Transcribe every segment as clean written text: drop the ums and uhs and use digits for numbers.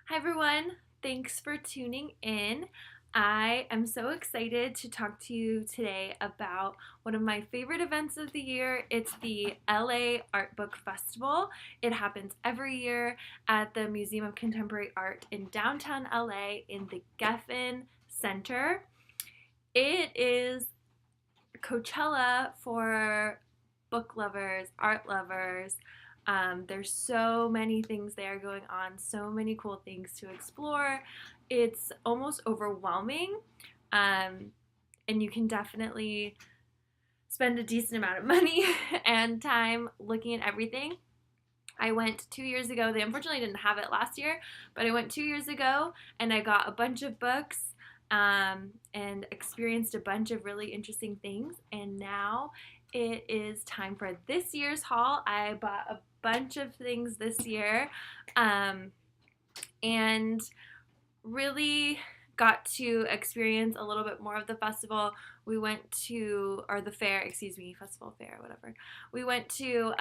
Hi everyone, thanks for tuning in. I am so excited to talk to you today about one of my favorite events of the year. It's the LA Art Book Festival. It happens every year at the Museum of Contemporary Art in downtown LA in the Geffen Center. It is Coachella for book lovers, art lovers. There's so many things there going on, so many cool things to explore. It's almost overwhelming, and you can definitely spend a decent amount of money and time looking at everything. I went 2 years ago. They unfortunately didn't have it last year, but I went 2 years ago and I got a bunch of books and experienced a bunch of really interesting things. And now it is time for this year's haul. I bought a bunch of things this year and really got to experience a little bit more of the festival. We went to, or the fair, excuse me, festival fair, whatever. We went to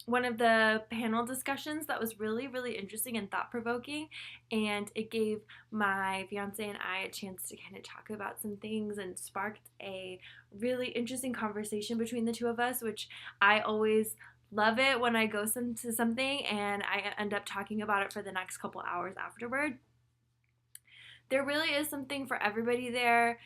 one of the panel discussions that was really, really interesting and thought-provoking, and it gave my fiance and I a chance to kind of talk about some things and sparked a really interesting conversation between the two of us, which I always love it when I go to something and I end up talking about it for the next couple hours afterward. There really is something for everybody there.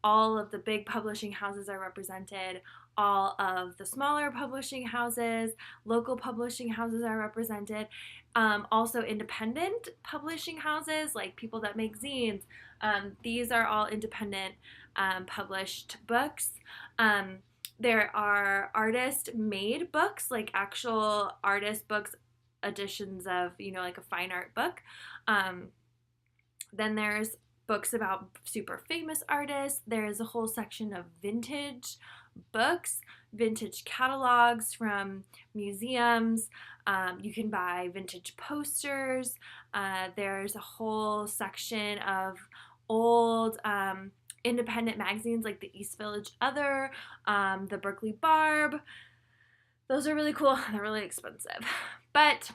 All of the big publishing houses are represented. All of the smaller publishing houses, local publishing houses are represented. Also independent publishing houses, like people that make zines. These are all independent published books. There are artist-made books, like actual artist books, editions of, like a fine art book. Then there's books about super famous artists. There's a whole section of vintage books, vintage catalogs from museums. You can buy vintage posters. There's a whole section of old independent magazines like the East Village Other, the Berkeley Barb. Those are really cool. They're really expensive. But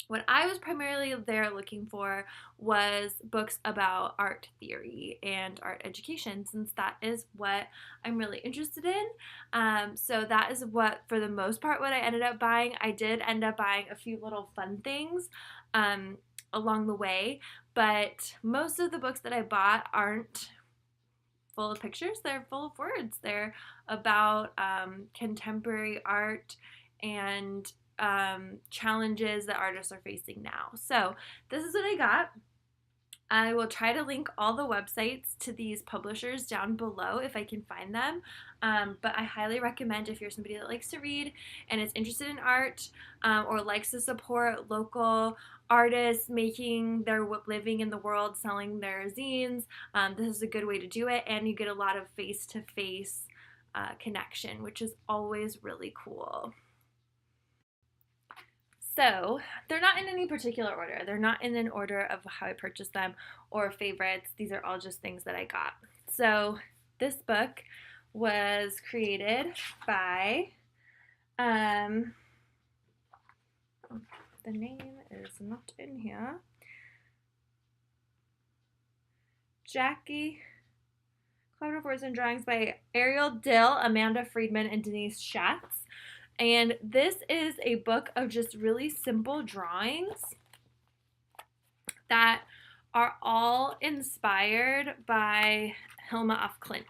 what I was primarily there looking for was books about art theory and art education, since that is what I'm really interested in. So that is what, for the most part, what I ended up buying. I did end up buying a few little fun things along the way, but most of the books that I bought aren't full of pictures. They're full of words. They're about contemporary art and challenges that artists are facing now. So this is what I got. I will try to link all the websites to these publishers down below if I can find them. But I highly recommend, if you're somebody that likes to read and is interested in art or likes to support local artists making their living in the world, selling their zines, this is a good way to do it. And you get a lot of face-to-face connection, which is always really cool. So they're not in any particular order. They're not in an order of how I purchased them or favorites. These are all just things that I got. So this book was created by, the name is not in here, Jackie, Collaborative Words and Drawings by Ariel Dill, Amanda Friedman, and Denise Schatz. And this is a book of just really simple drawings that are all inspired by Hilma af Klint.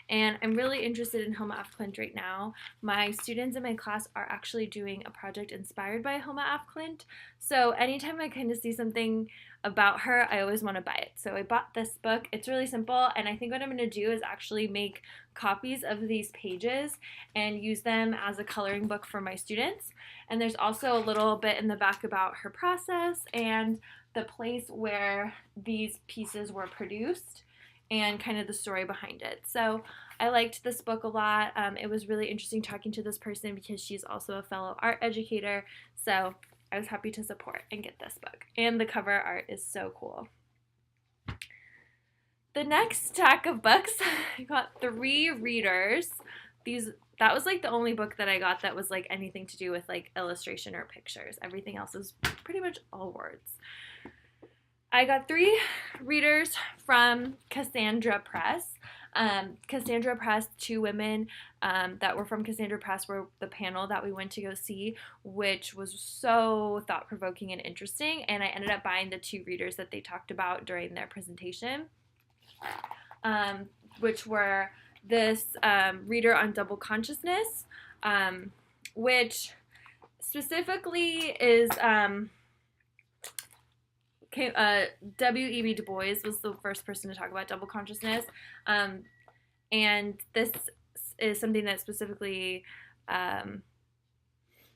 And I'm really interested in Hilma af Klint right now. My students in my class are actually doing a project inspired by Hilma af Klint. So anytime I kind of see something about her, I always want to buy it. So I bought this book. It's really simple, and I think what I'm going to do is actually make copies of these pages and use them as a coloring book for my students. And there's also a little bit in the back about her process and the place where these pieces were produced and kind of the story behind it. So I liked this book a lot. It was really interesting talking to this person because she's also a fellow art educator. So I was happy to support and get this book. And the cover art is so cool. The next stack of books, I got 3 readers. These that was like the only book that I got that was like anything to do with like illustration or pictures. Everything else is pretty much all words. I got 3 readers from Cassandra Press. Cassandra Press, 2 women that were from Cassandra Press were the panel that we went to go see, which was so thought-provoking and interesting, and I ended up buying the 2 readers that they talked about during their presentation, which were this reader on double consciousness, which specifically is W.E.B. Du Bois was the first person to talk about double consciousness, and this is something that specifically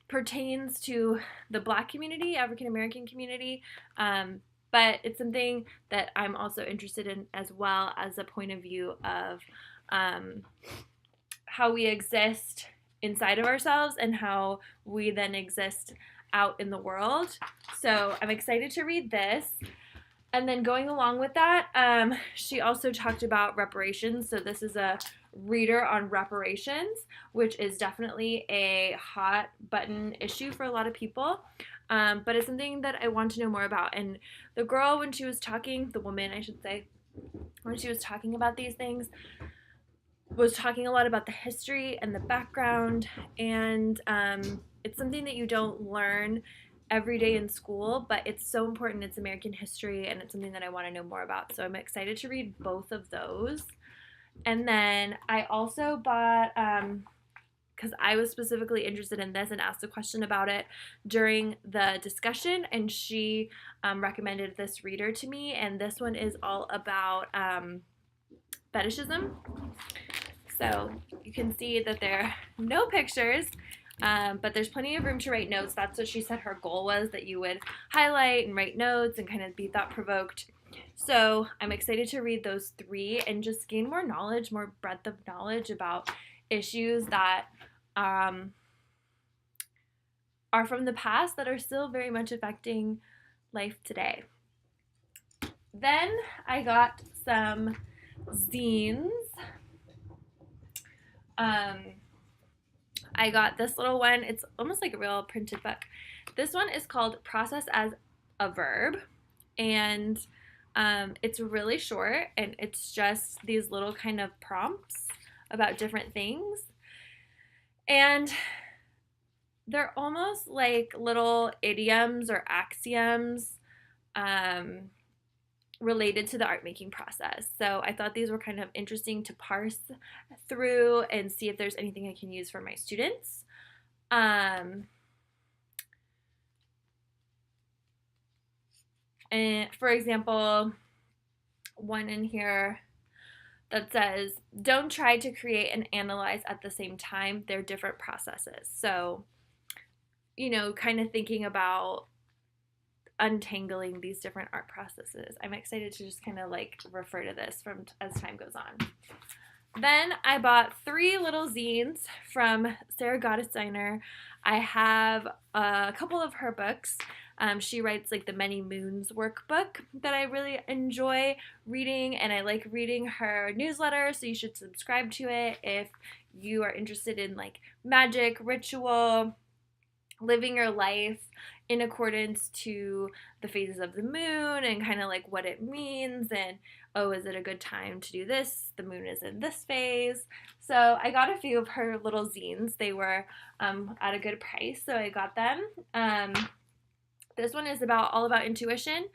pertains to the Black community, African American community, but it's something that I'm also interested in as well as a point of view of how we exist inside of ourselves and how we then exist out in the world. So I'm excited to read this. And then going along with that, she also talked about reparations. So this is a reader on reparations, which is definitely a hot button issue for a lot of people. But it's something that I want to know more about. And the girl, when she was talking, the woman, I should say, when she was talking about these things, was talking a lot about the history and the background, and it's something that you don't learn every day in school, but it's so important. It's American history, and it's something that I want to know more about. So I'm excited to read both of those. And then I also bought, because I was specifically interested in this and asked a question about it during the discussion, and she recommended this reader to me, and this one is all about fetishism. So you can see that there are no pictures, but there's plenty of room to write notes. That's what she said her goal was, that you would highlight and write notes and kind of be thought-provoked. So I'm excited to read those 3 and just gain more knowledge, more breadth of knowledge about issues that are from the past that are still very much affecting life today. Then I got some zines. I got this little one. It's almost like a real printed book. This one is called Process as a Verb, and it's really short, and it's just these little kind of prompts about different things, and they're almost like little idioms or axioms related to the art making process. So I thought these were kind of interesting to parse through and see if there's anything I can use for my students. And for example, one in here that says, don't try to create and analyze at the same time. They're different processes. So, you know, kind of thinking about untangling these different art processes. I'm excited to just kind of like refer to this from as time goes on. Then I bought 3 little zines from Sarah Gottesdiener. I have a couple of her books. She writes like the Many Moons workbook that I really enjoy reading, and I like reading her newsletter, so you should subscribe to it if you are interested in like magic, ritual, living your life in accordance to the phases of the moon and kind of like what it means, and oh, is it a good time to do this? The moon is in this phase. So I got a few of her little zines. They were at a good price, so I got them. This one is all about intuition.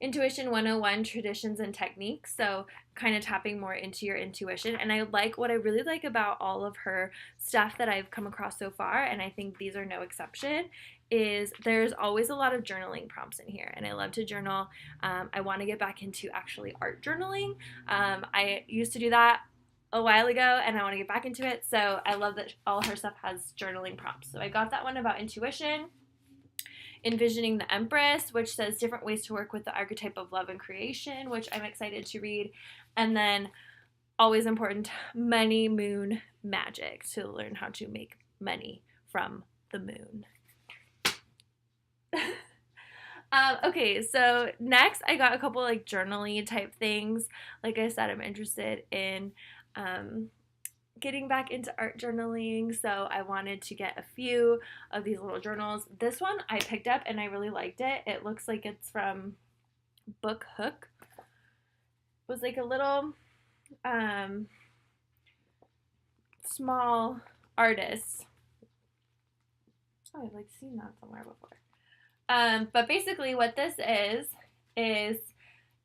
Intuition 101, traditions and techniques. So kind of tapping more into your intuition. And what I really like about all of her stuff that I've come across so far, and I think these are no exception, is there's always a lot of journaling prompts in here. And I love to journal. I want to get back into actually art journaling. I used to do that a while ago, and I want to get back into it. So I love that all her stuff has journaling prompts. So I got that one about intuition. Envisioning the Empress, which says different ways to work with the archetype of love and creation, which I'm excited to read. And then, always important, Money Moon Magic, to learn how to make money from the moon. Okay, so next I got a couple like journaling type things. Like I said, I'm interested in getting back into art journaling, so I wanted to get a few of these little journals. This one I picked up and I really liked it. It looks like it's from Book Hook. It was like a little small artist. Oh, I've like seen that somewhere before. But basically what this is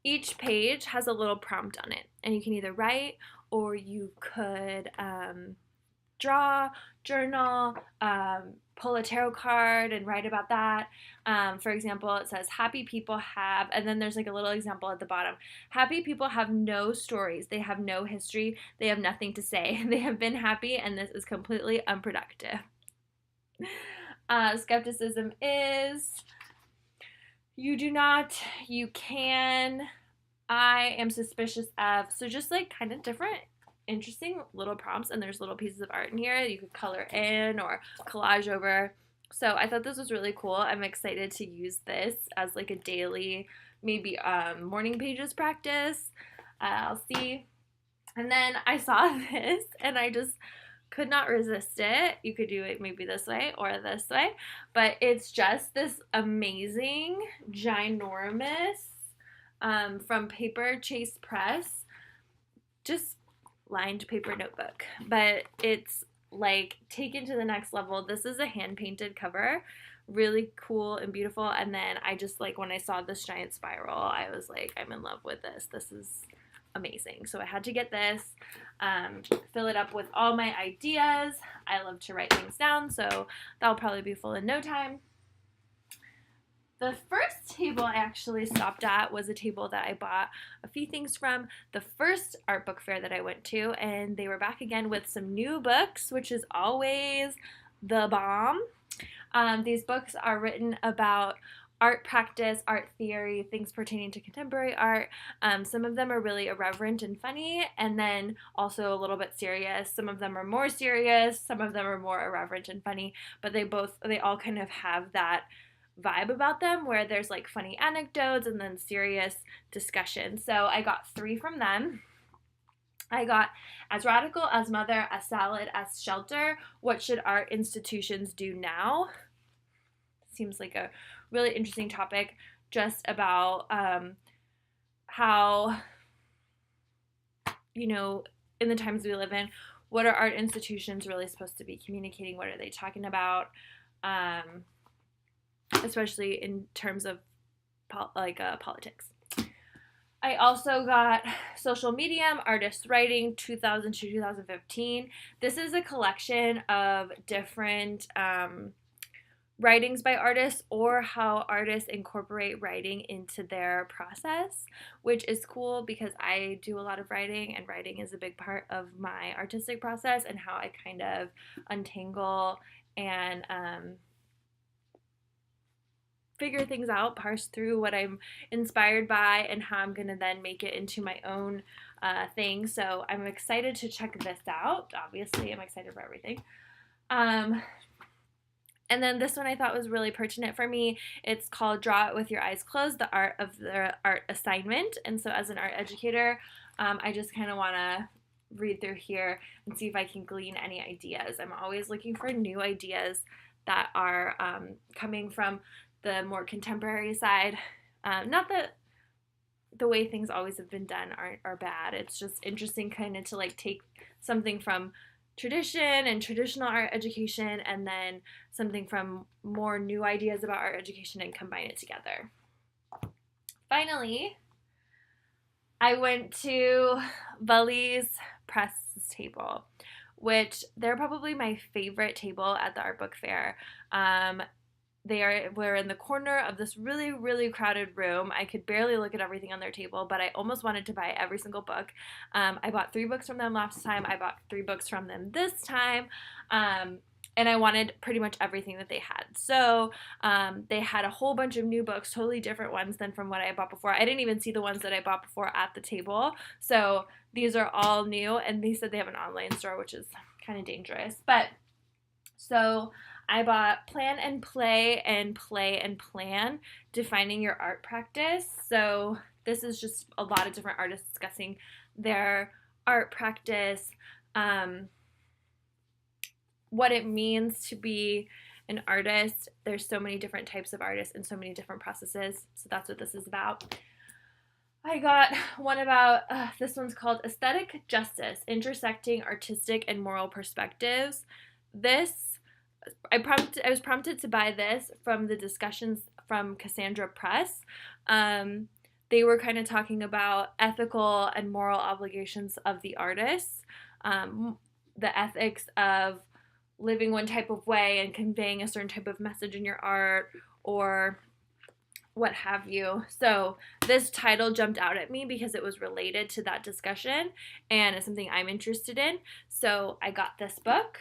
each page has a little prompt on it, and you can either write or you could draw, journal, pull a tarot card and write about that. For example, it says happy people have, and then there's like a little example at the bottom. Happy people have no stories. They have no history. They have nothing to say. They have been happy, and this is completely unproductive. Skepticism is you do not, you can, I am suspicious of. So just like kind of different interesting little prompts, and there's little pieces of art in here you could color in or collage over. So I thought this was really cool. I'm excited to use this as like a daily, maybe morning pages practice. I'll see. And then I saw this and I just could not resist it. You could do it maybe this way or this way, but it's just this amazing, ginormous, from Paper Chase Press, just lined paper notebook, but it's like taken to the next level. This is a hand-painted cover, really cool and beautiful, and then I just like when I saw this giant spiral, I was like, I'm in love with this. This is amazing. So I had to get this, fill it up with all my ideas. I love to write things down, so that'll probably be full in no time. The first table I actually stopped at was a table that I bought a few things from the first art book fair that I went to, and they were back again with some new books, which is always the bomb. These books are written about art practice, art theory, things pertaining to contemporary art. Some of them are really irreverent and funny, and then also a little bit serious. Some of them are more serious, some of them are more irreverent and funny, but they all kind of have that vibe about them where there's like funny anecdotes and then serious discussion. So I got 3 from them. I got As Radical as Mother, As Salad as Shelter, What Should Art Institutions Do Now? Seems like a really interesting topic, just about how, you know, in the times we live in, what are art institutions really supposed to be communicating? What are they talking about? Especially in terms of politics. I also got Social Medium, Artist Writing, 2000 to 2015. This is a collection of different writings by artists, or how artists incorporate writing into their process, which is cool because I do a lot of writing, and writing is a big part of my artistic process and how I kind of untangle and figure things out, parse through what I'm inspired by and how I'm gonna then make it into my own thing. So I'm excited to check this out. Obviously, I'm excited for everything. And then this one I thought was really pertinent for me. It's called Draw It With Your Eyes Closed, the art of the art assignment. And so as an art educator, I just kind of want to read through here and see if I can glean any ideas. I'm always looking for new ideas that are coming from the more contemporary side. Not that the way things always have been done are bad. It's just interesting kind of to like take something from tradition and traditional art education and then something from more new ideas about art education and combine it together. Finally, I went to Valiz Press's table, which they're probably my favorite table at the art book fair. We're in the corner of this really, really crowded room. I could barely look at everything on their table, but I almost wanted to buy every single book. I bought 3 books from them last time. I bought 3 books from them this time. And I wanted pretty much everything that they had. So they had a whole bunch of new books, totally different ones than from what I bought before. I didn't even see the ones that I bought before at the table. So these are all new, and they said they have an online store, which is kind of dangerous. But so I bought Plan and Play and Play and Plan, Defining Your Art Practice. So this is just a lot of different artists discussing their art practice. what it means to be an artist. There's so many different types of artists and so many different processes. So that's what this is about. I got one about, this one's called Aesthetic Justice, Intersecting Artistic and Moral Perspectives. I was prompted to buy this from the discussions from Cassandra Press. They were kind of talking about ethical and moral obligations of the artists, the ethics of living one type of way and conveying a certain type of message in your art or what have you. So this title jumped out at me because it was related to that discussion and it's something I'm interested in. So I got this book.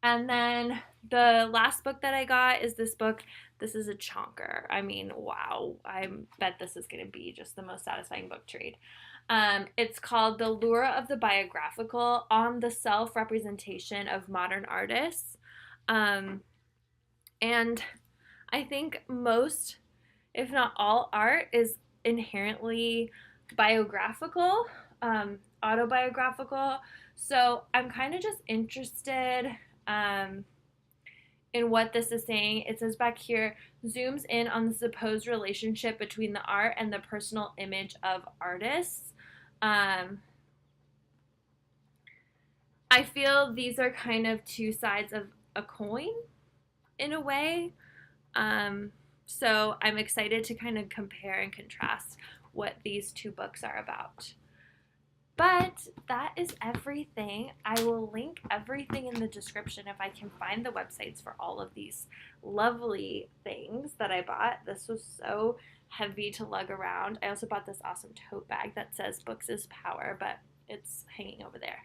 And then the last book that I got is this book. This is a chonker. I mean, wow. I bet this is going to be just the most satisfying book to read. It's called The Lure of the Biographical, on the Self-Representation of Modern Artists. And I think most, if not all, art is inherently biographical, autobiographical. So I'm kind of just interested in what this is saying. It says back here, zooms in on the supposed relationship between the art and the personal image of artists. I feel these are kind of two sides of a coin in a way. So I'm excited to kind of compare and contrast what these two books are about. But that is everything. I will link everything in the description if I can find the websites for all of these lovely things that I bought. This was so heavy to lug around. I also bought this awesome tote bag that says Books is Power, but it's hanging over there.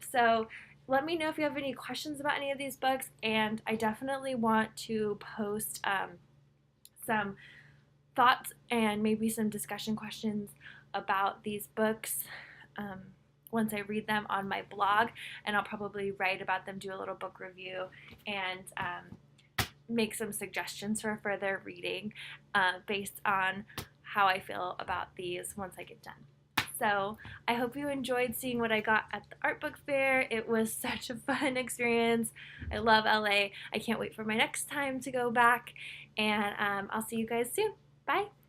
So let me know if you have any questions about any of these books, and I definitely want to post some thoughts and maybe some discussion questions about these books once I read them on my blog, and I'll probably write about them, do a little book review, and make some suggestions for further reading based on how I feel about these once I get done. So I hope you enjoyed seeing what I got at the art book fair. It was such a fun experience. I love LA. I can't wait for my next time to go back, and I'll see you guys soon. Bye.